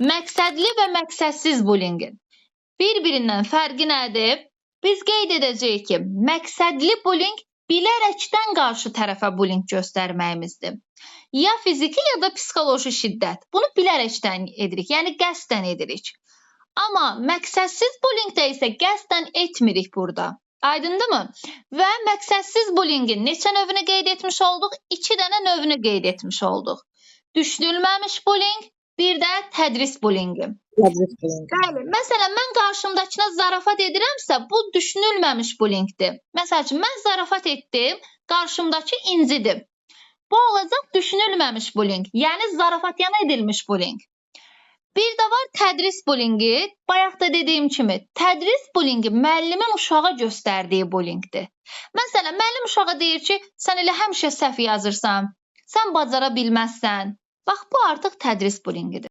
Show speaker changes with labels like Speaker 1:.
Speaker 1: Məqsədli və məqsədsiz bullyingin bir-birindən fərqi nədir? Biz qeyd edəcəyik ki, məqsədli bullying bilərəkdən qarşı tərəfə bullying göstərməyimizdir. Ya fiziki, ya da psixoloji şiddət. Bunu bilərəkdən edirik, yəni qəsdən edirik. Amma məqsədsiz bullyingdə isə qəsdən etmirik burada. Aydındırmı? Və məqsədsiz bullyingin neçə növünü qeyd etmiş olduq? 2 dənə növünü qeyd etmiş olduq. Düşünülməmiş bullying, bir də tədris bullyingi. Bəli, məsələn, mən qarşımdakına zarafat edirəmsə, bu düşünülməmiş bullyingdir. Məsəl üçün, mən zarafat etdim, qarşımdakı incidi. Bu olacaq düşünülməmiş bullying, yəni zarafatyana edilmiş bullying. Bir də var tədris bullyingi. Bayaq da dediyim kimi, tədris bullyingi müəllimin uşağa göstərdiyi bullyingdir. Məsələn, müəllim uşağa deyir ki, sən elə həmişə səhv yazırsan, sən bacara bilməzsən. Bax, bu artıq tədris bullyingidir.